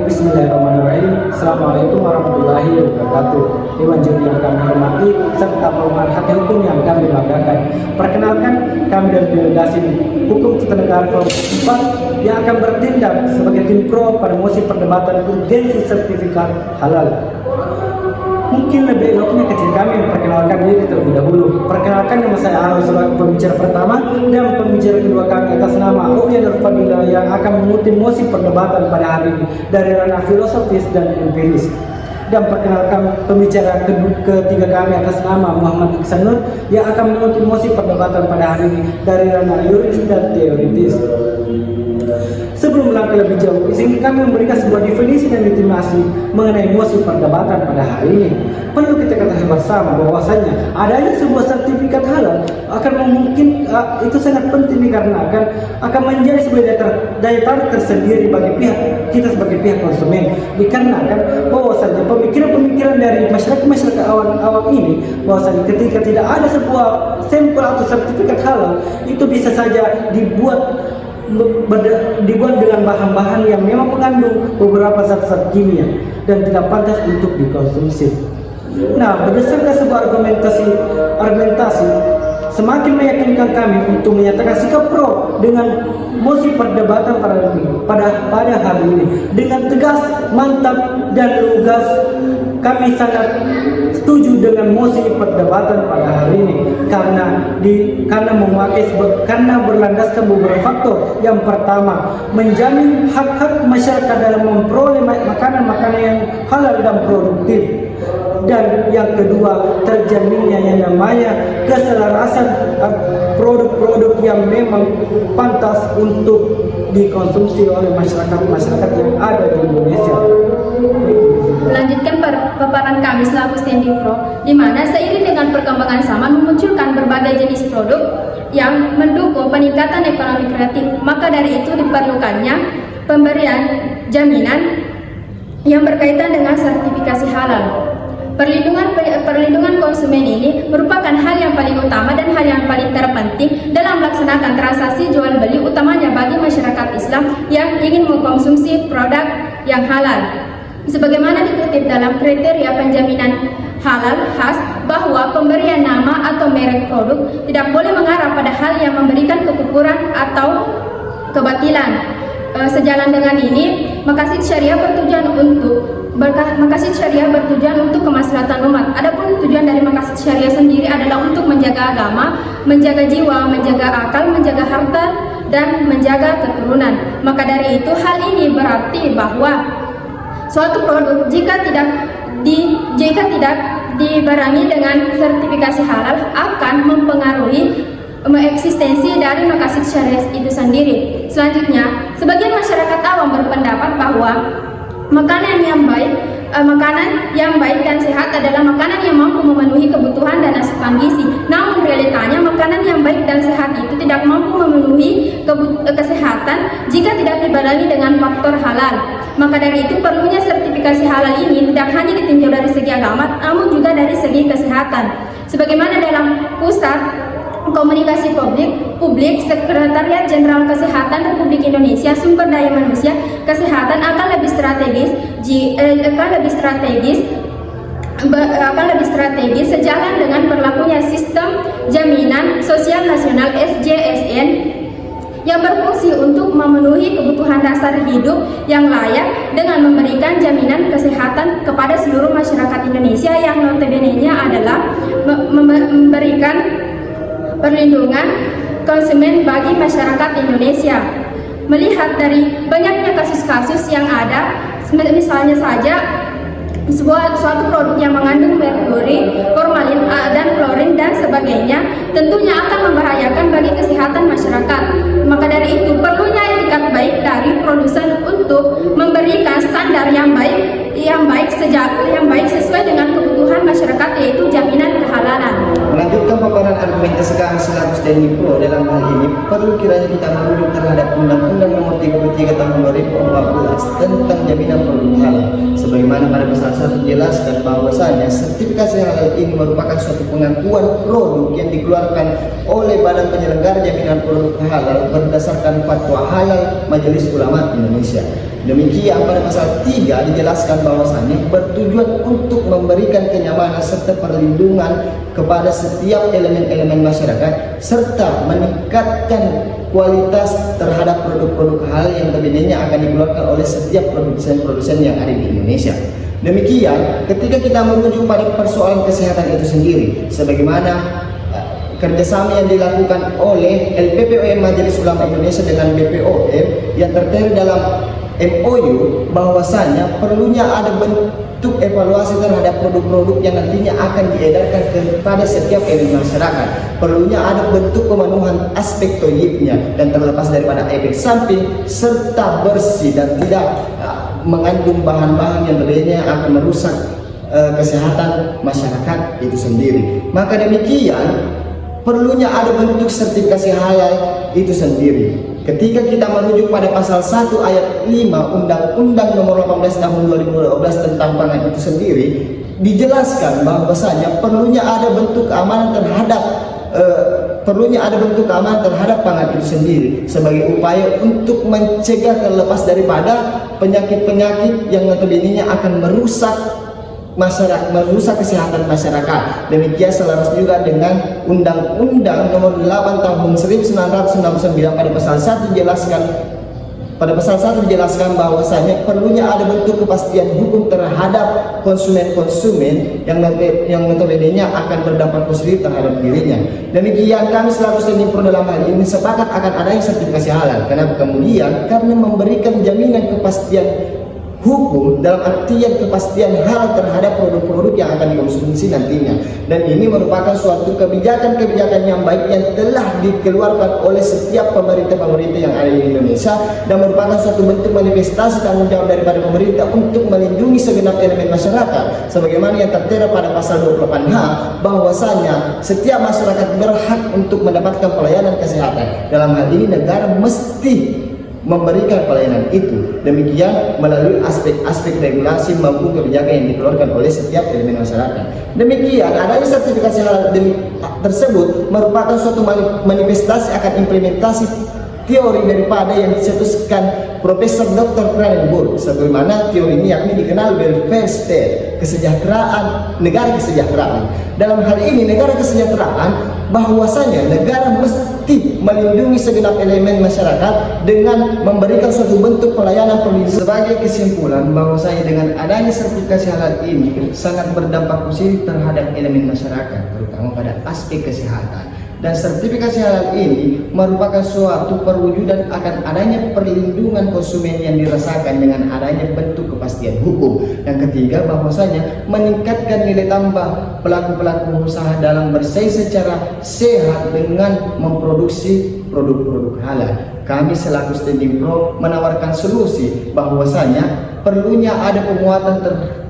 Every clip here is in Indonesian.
Bismillahirrahmanirrahim. Assalamualaikum warahmatullahi wabarakatuh. Dewan Juri yang kami hormati serta pemerhati hukum yang kami banggakan. Perkenalkan, kami dari delegasi hukum Kertanegara Kelompok 4 yang akan bertindak sebagai tim pro pada mosi perdebatan urgensi sertifikat halal. Mungkin lebih eloknya ketika kami memperkenalkan diri terlebih dahulu. Perkenalkan, nama saya Arul sebagai pembicara pertama dan pembicara kedua kami atas nama Aulia Nurfadila yang akan mengutip mosi perdebatan pada hari ini dari ranah filosofis dan empiris. Dan perkenalkan pembicara ketiga kami atas nama Muhammad Iksan Nur yang akan mengutip mosi perdebatan pada hari ini dari ranah yuris dan teoritis. Sebelum melangkah lebih jauh, izinkan kami memberikan sebuah definisi dan intimasi mengenai mosi perdebatan pada hari ini. Perlu kita ketahui bersama bahwasanya adanya sebuah sertifikat halal akan memungkinkan itu sangat penting dikarenakan akan menjadi sebuah daya tarik tersendiri bagi pihak kita sebagai pihak konsumen. Dikarenakan bahwasanya pemikiran-pemikiran dari masyarakat awam ini bahwasanya ketika tidak ada sebuah sampel atau sertifikat halal itu bisa saja dibuat dengan bahan-bahan yang memang mengandung beberapa zat-zat kimia dan tidak pantas untuk dikonsumsi. Nah, berdasarkan sebuah argumentasi semakin meyakinkan kami untuk menyatakan sikap pro dengan mosi perdebatan pada hari ini dengan tegas, mantap dan lugas. Kami sangat setuju dengan mosi perdebatan pada hari ini karena berlandaskan beberapa faktor. Yang pertama, menjamin hak-hak masyarakat dalam memperoleh makanan-makanan yang halal dan produktif. Dan yang kedua, terjaminnya yang namanya keselarasan produk-produk yang memang pantas untuk dikonsumsi oleh masyarakat yang ada di Indonesia. Melanjutkan paparan kami selaku standing pro, di mana seiring dengan perkembangan zaman memunculkan berbagai jenis produk yang mendukung peningkatan ekonomi kreatif, maka dari itu diperlukannya pemberian jaminan yang berkaitan dengan sertifikasi halal. Perlindungan konsumen ini merupakan hal yang paling utama dan hal yang paling terpenting dalam melaksanakan transaksi jual beli, utamanya bagi masyarakat Islam yang ingin mengkonsumsi produk yang halal. Sebagaimana dikutip dalam kriteria penjaminan halal khas bahwa pemberian nama atau merek produk tidak boleh mengarah pada hal yang memberikan kekufuran atau kebatilan. Sejalan dengan ini, maqasid syariah bertujuan untuk kemaslahatan umat. Adapun tujuan dari maqasid syariah sendiri adalah untuk menjaga agama, menjaga jiwa, menjaga akal, menjaga harta, dan menjaga keturunan. Maka dari itu, hal ini berarti bahwa suatu produk jika tidak dibarengi dengan sertifikasi halal akan mempengaruhi eksistensi dari maqasid syariah itu sendiri. Selanjutnya, sebagian masyarakat awam berpendapat bahwa makanan yang baik dan sehat adalah makanan yang mampu memenuhi kebutuhan dan asupan gizi. Namun realitanya makanan yang baik dan sehat itu tidak mampu memenuhi kesehatan jika tidak dibarengi dengan faktor halal. Maka dari itu perlunya sertifikasi halal ini tidak hanya ditinjau dari segi agama, namun juga dari segi kesehatan. Sebagaimana dalam Pusat Komunikasi Publik Sekretariat Jenderal Kesehatan Republik Indonesia, sumber daya manusia kesehatan akan lebih strategis sejalan dengan berlakunya sistem jaminan sosial nasional SJSN yang berfungsi untuk memenuhi kebutuhan dasar hidup yang layak dengan memberikan jaminan kesehatan kepada seluruh masyarakat Indonesia yang notabene-nya adalah memberikan perlindungan konsumen bagi masyarakat Indonesia. Melihat dari banyaknya kasus-kasus yang ada, misalnya saja suatu produk yang mengandung merkuri, formalin, dan klorin dan sebagainya tentunya akan membahayakan bagi kesehatan masyarakat. Maka dari itu perlunya etikat baik dari produsen untuk memberikan standar yang baik sesuai dengan kebutuhan masyarakat, yaitu jaminan kehalalan. Melanjutkan paparan argumentasi kami selaku standing pro dalam hal ini, perlu kiranya kita merujuk terhadap Undang-Undang Nomor 33 Tahun 2014 tentang jaminan produk halal. Sebagaimana pada pasal 1 dijelaskan bahwasanya sertifikasi halal ini merupakan suatu pengakuan produk yang dikeluarkan oleh Badan Penyelenggara Jaminan Produk Halal berdasarkan fatwa halal Majelis Ulama Indonesia. Demikian pada pasal 3 dijelaskan bahwasannya bertujuan untuk memberikan kenyamanan serta perlindungan kepada setiap elemen-elemen masyarakat serta meningkatkan kualitas terhadap produk-produk halal yang notabene akan dikeluarkan oleh setiap produsen-produsen yang ada di Indonesia. Demikian ketika kita merujuk pada persoalan kesehatan itu sendiri, sebagaimana kerjasama yang dilakukan oleh LPPOM Majelis Ulama Indonesia dengan BPOM yang tertera dalam MOU bahwasanya perlunya ada bentuk evaluasi terhadap produk-produk yang nantinya akan diedarkan kepada setiap elemen masyarakat. Perlunya ada bentuk pemenuhan aspek toyibnya dan terlepas daripada efek samping serta bersih dan tidak mengandung bahan-bahan yang berbeda akan merusak kesehatan masyarakat itu sendiri. Maka demikian perlunya ada bentuk sertifikasi halal itu sendiri. Ketika kita merujuk pada pasal 1 ayat 5 Undang-Undang Nomor 18 Tahun 2012 tentang pangan itu sendiri, dijelaskan bahwasanya perlunya ada bentuk keamanan terhadap pangan itu sendiri sebagai upaya untuk mencegah terlepas daripada penyakit-penyakit yang notabene akan merusak kesehatan masyarakat. Demikian selaras juga dengan Undang-Undang Nomor 8 Tahun 1999 pada pasal 1 dijelaskan bahwasanya perlunya ada bentuk kepastian hukum terhadap konsumen-konsumen yang notabene akan berdampak positif terhadap dirinya. Demikian kami selaku Standing Pro dalam hal ini sepakat akan adanya sertifikasi halal. Karena memberikan jaminan kepastian hukum dalam artian kepastian halal terhadap produk-produk yang akan dikonsumsi nantinya, dan ini merupakan suatu kebijakan yang baik yang telah dikeluarkan oleh setiap pemerintah yang ada di Indonesia dan merupakan suatu bentuk manifestasi tanggung jawab daripada pemerintah untuk melindungi segenap elemen masyarakat sebagaimana yang tertera pada pasal 28H bahwasanya setiap masyarakat berhak untuk mendapatkan pelayanan kesehatan. Dalam hal ini negara mesti memberikan pelayanan itu, demikian melalui aspek-aspek regulasi maupun kebijakan yang dikeluarkan oleh setiap elemen masyarakat. Demikian adanya sertifikasi halal tersebut merupakan suatu manifestasi akan implementasi teori daripada yang dicetuskan Profesor Dr. Cronenberg, sebagaimana teori ini yakni dikenal welfare state, negara kesejahteraan. Dalam hal ini negara kesejahteraan bahwasanya negara mesti melindungi segenap elemen masyarakat dengan memberikan suatu bentuk pelayanan perlindungan. Sebagai kesimpulan bahwasanya dengan adanya sertifikasi halal ini sangat berdampak positif terhadap elemen masyarakat terutama pada aspek kesehatan. Dan sertifikasi halal ini merupakan suatu perwujudan akan adanya perlindungan konsumen yang dirasakan dengan adanya bentuk kepastian hukum. Yang ketiga bahwasanya meningkatkan nilai tambah pelaku-pelaku usaha dalam bersaing secara sehat dengan memproduksi produk-produk halal. Kami selaku Standing Pro menawarkan solusi bahwasanya perlunya ada penguatan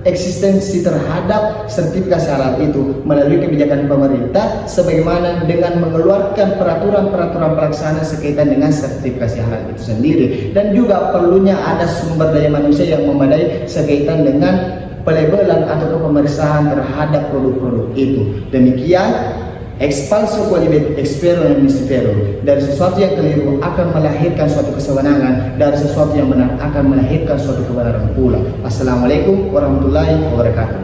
eksistensi terhadap sertifikasi halal itu melalui kebijakan pemerintah sebagaimana dengan mengeluarkan peraturan-peraturan pelaksana sekaitan dengan sertifikasi halal itu sendiri, dan juga perlunya ada sumber daya manusia yang memadai sekaitan dengan pelabelan atau pemeriksaan terhadap produk-produk itu. Demikian expulso qualibet expero non mistifero, dari sesuatu yang keliru akan melahirkan suatu kesewenangan, dari sesuatu yang benar akan melahirkan suatu kebenaran pula. Assalamualaikum warahmatullahi wabarakatuh.